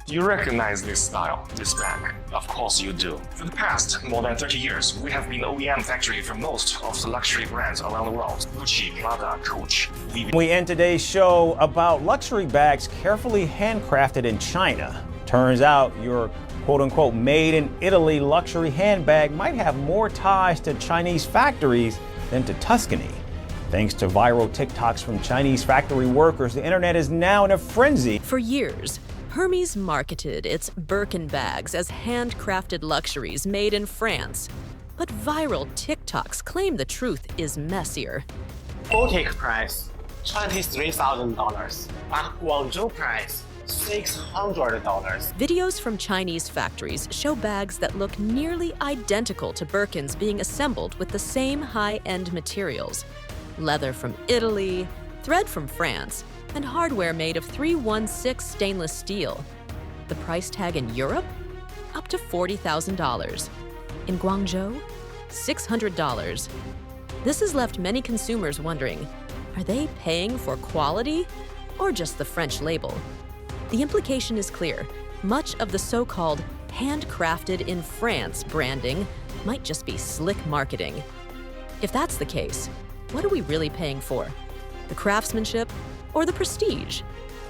You recognize this style, this bag? Of course you do. For the past more than 30 years, we have been OEM factory for most of the luxury brands around the world. Gucci, Prada, Coach. We end today's show about luxury bags carefully handcrafted in China. Turns out your quote-unquote made in Italy luxury handbag might have more ties to Chinese factories than to Tuscany. Thanks to viral TikToks from Chinese factory workers, the internet is now in a frenzy. For years, Hermes marketed its Birkin bags as handcrafted luxuries made in France. But viral TikToks claim the truth is messier. Boutique price $23,000, but Guangzhou price $600. Videos from Chinese factories show bags that look nearly identical to Birkins being assembled with the same high-end materials. Leather from Italy, thread from France, and hardware made of 316 stainless steel. The price tag in Europe? Up to $40,000. In Guangzhou? $600. This has left many consumers wondering, are they paying for quality or just the French label? The implication is clear. Much of the so-called handcrafted in France branding might just be slick marketing. If that's the case, what are we really paying for? The craftsmanship or the prestige?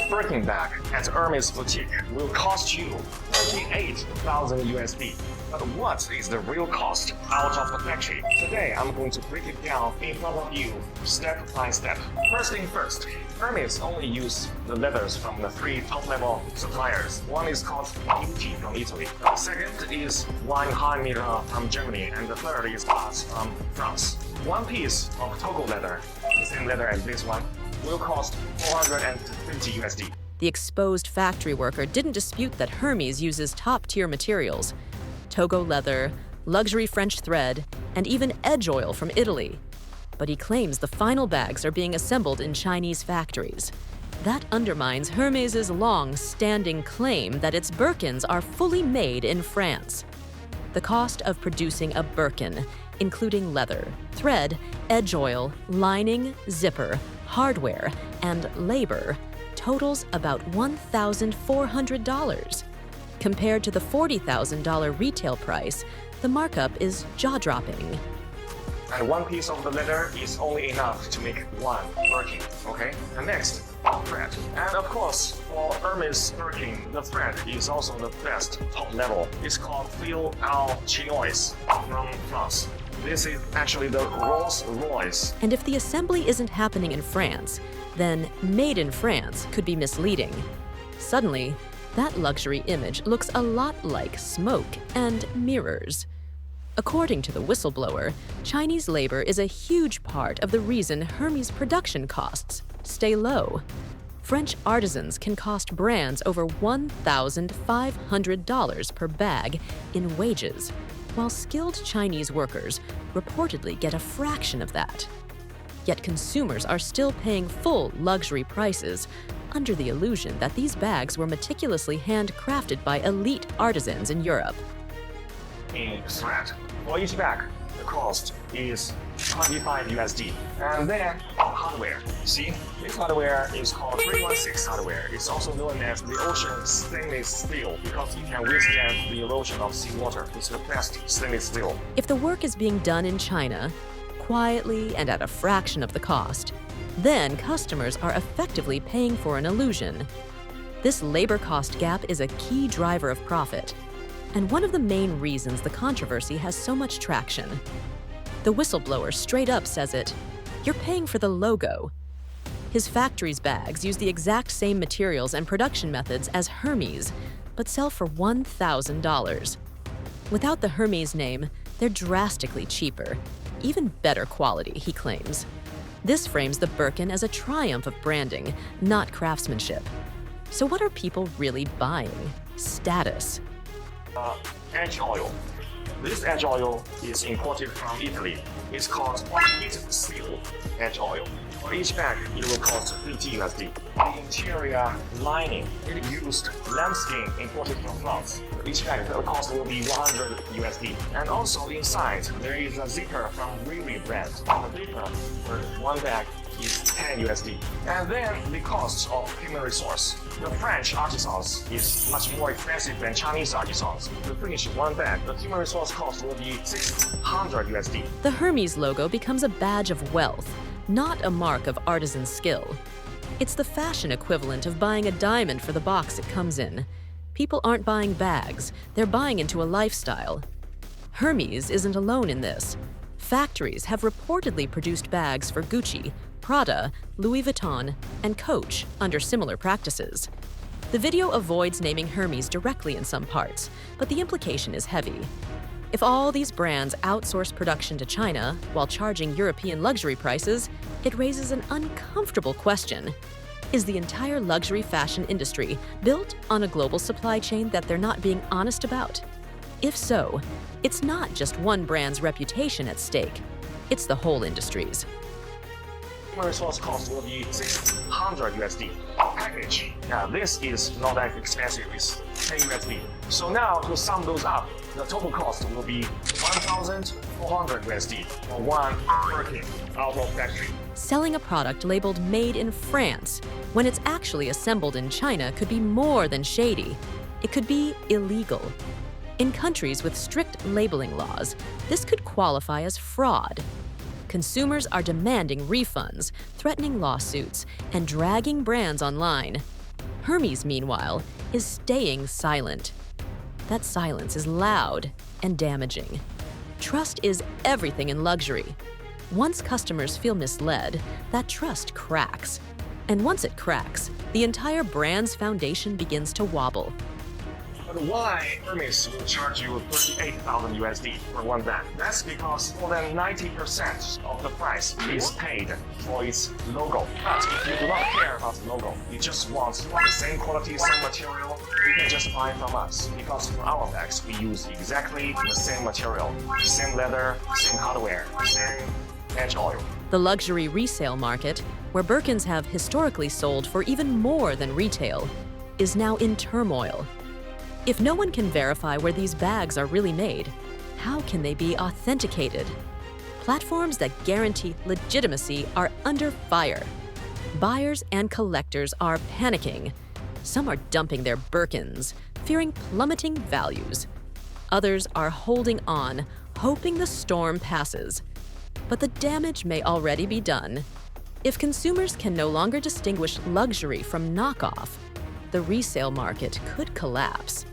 Birkin bag at Hermes boutique will cost you 38,000 USD. But what is the real cost out of the factory? Today, I'm going to break it down in front of you, step by step. First thing first, Hermes only use the leathers from the 3 top-level suppliers. One is called Gucci from Italy. The second is Hermès from Germany, and the third is Hermès from France. One piece of Togo leather, the same leather as this one, will cost 450 USD. The exposed factory worker didn't dispute that Hermes uses top-tier materials. Togo leather, luxury French thread, and even edge oil from Italy. But he claims the final bags are being assembled in Chinese factories. That undermines Hermès' long-standing claim that its Birkins are fully made in France. The cost of producing a Birkin, including leather, thread, edge oil, lining, zipper, hardware, and labor, totals about $1,400. Compared to the $40,000 retail price, the markup is jaw-dropping. And one piece of the leather is only enough to make one Birkin, okay? And next, thread. And of course, for Hermes Birkin, the thread is also the best top level. It's called Fil al Chinois from France. This is actually the Rolls Royce. And if the assembly isn't happening in France, then made in France could be misleading. Suddenly, that luxury image looks a lot like smoke and mirrors. According to the whistleblower, Chinese labor is a huge part of the reason Hermes production costs stay low. French artisans can cost brands over $1,500 per bag in wages, while skilled Chinese workers reportedly get a fraction of that. Yet consumers are still paying full luxury prices under the illusion that these bags were meticulously handcrafted by elite artisans in Europe. In thread. For each bag, the cost is 25 USD. And then hardware. See, this hardware is called 316 hardware. It's also known as the ocean stainless steel because it can withstand the erosion of seawater. It's the best stainless steel. If the work is being done in China, quietly and at a fraction of the cost, then customers are effectively paying for an illusion. This labor cost gap is a key driver of profit, and one of the main reasons the controversy has so much traction. The whistleblower straight up says it, you're paying for the logo. His factory's bags use the exact same materials and production methods as Hermes, but sell for $1,000. Without the Hermes name, they're drastically cheaper, even better quality, he claims. This frames the Birkin as a triumph of branding, not craftsmanship. So what are people really buying? Status. Edge oil. This edge oil is imported from Italy. It's called heat seal edge oil. For each bag, it will cost 50 USD. The interior lining, it used lambskin imported from France. Each bag, the cost will be 100 USD. And also inside, there is a zipper from Riri brand. The zipper for one bag is 10 USD. And then the cost of human resource. The French artisans is much more expensive than Chinese artisans. To finish one bag, the human resource cost will be 600 USD. The Hermes logo becomes a badge of wealth, not a mark of artisan skill. It's the fashion equivalent of buying a diamond for the box it comes in. People aren't buying bags, they're buying into a lifestyle. Hermes isn't alone in this. Factories have reportedly produced bags for Gucci, Prada, Louis Vuitton, and Coach under similar practices. The video avoids naming Hermes directly in some parts, but the implication is heavy. If all these brands outsource production to China while charging European luxury prices, it raises an uncomfortable question. Is the entire luxury fashion industry built on a global supply chain that they're not being honest about? If so, it's not just one brand's reputation at stake, it's the whole industry's. Human resource cost will be 600 USD. Package. Now this is not that expensive, it's 10 USD. So now to sum those up, the total cost will be 1,400 USD for one Birkin out of factory. Selling a product labeled Made in France when it's actually assembled in China could be more than shady. It could be illegal. In countries with strict labeling laws, this could qualify as fraud. Consumers are demanding refunds, threatening lawsuits, and dragging brands online. Hermes, meanwhile, is staying silent. That silence is loud and damaging. Trust is everything in luxury. Once customers feel misled, that trust cracks. And once it cracks, the entire brand's foundation begins to wobble. But why Hermes will charge you 38,000 USD for one bag? That's because more than 90% of the price is paid for its logo. But if you do not care about the logo, you just want the same quality, same material, you can just buy from us. Because for our bags, we use exactly the same material, same leather, same hardware, same edge oil. The luxury resale market, where Birkins have historically sold for even more than retail, is now in turmoil. If no one can verify where these bags are really made, how can they be authenticated? Platforms that guarantee legitimacy are under fire. Buyers and collectors are panicking. Some are dumping their Birkins, fearing plummeting values. Others are holding on, hoping the storm passes. But the damage may already be done. If consumers can no longer distinguish luxury from knockoff, the resale market could collapse.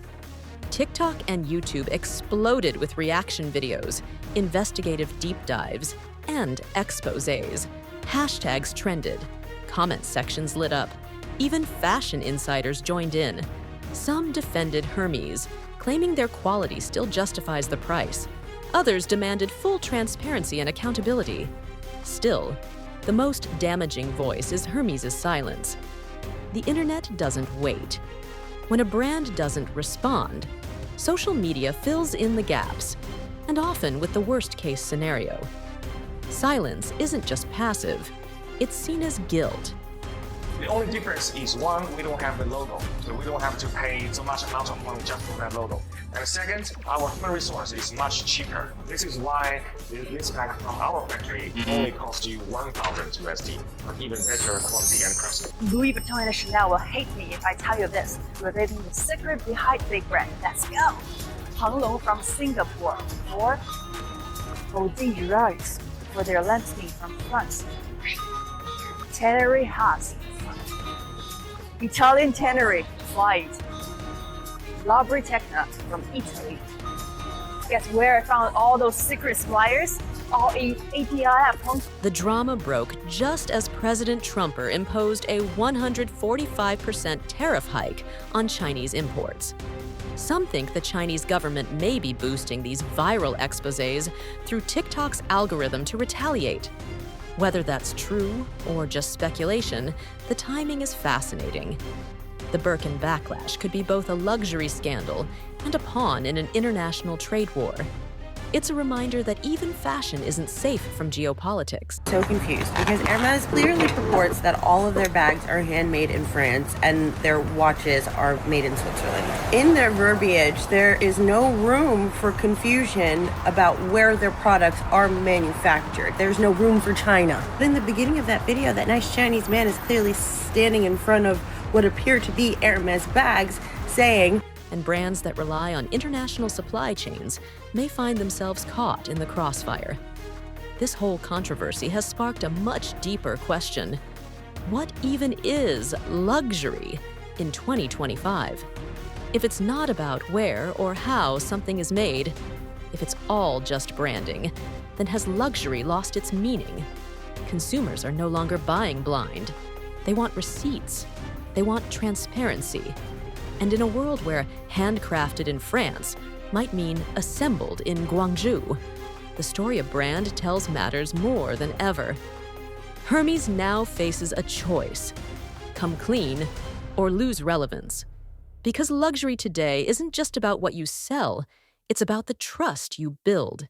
TikTok and YouTube exploded with reaction videos, investigative deep dives, and exposés. Hashtags trended, comment sections lit up, even fashion insiders joined in. Some defended Hermes, claiming their quality still justifies the price. Others demanded full transparency and accountability. Still, the most damaging voice is Hermes' silence. The internet doesn't wait. When a brand doesn't respond, social media fills in the gaps, and often with the worst-case scenario. Silence isn't just passive, it's seen as guilt. The only difference is one, we don't have the logo, so we don't have to pay so much amount of money just for that logo. And second, our human resource is much cheaper. This is why this bag from our factory only costs you 1,000 USD, or even better quality and price. Louis Vuitton and Chanel will hate me if I tell you this, revealing the secret behind big brand. Let's go! Hanglong from Singapore, or Boutique Rugs for their lens-meet from France. Tannery House, Italian Tannery Flight, Labri Tecna from Italy. Guess where I found all those secret suppliers? All in APIF. The drama broke just as President Trumper imposed a 145% tariff hike on Chinese imports. Some think the Chinese government may be boosting these viral exposés through TikTok's algorithm to retaliate. Whether that's true or just speculation, the timing is fascinating. The Birkin backlash could be both a luxury scandal and a pawn in an international trade war. It's a reminder that even fashion isn't safe from geopolitics. So confused because Hermes clearly purports that all of their bags are handmade in France and their watches are made in Switzerland. In their verbiage, there is no room for confusion about where their products are manufactured. There's no room for China. But in the beginning of that video, that nice Chinese man is clearly standing in front of what appear to be Hermes bags saying, And brands that rely on international supply chains may find themselves caught in the crossfire. This whole controversy has sparked a much deeper question. What even is luxury in 2025? If it's not about where or how something is made, if it's all just branding, then has luxury lost its meaning? Consumers are no longer buying blind. They want receipts. They want transparency. And in a world where handcrafted in France might mean assembled in Guangzhou, the story of brand tells matters more than ever. Hermes now faces a choice: come clean or lose relevance. Because luxury today isn't just about what you sell, it's about the trust you build.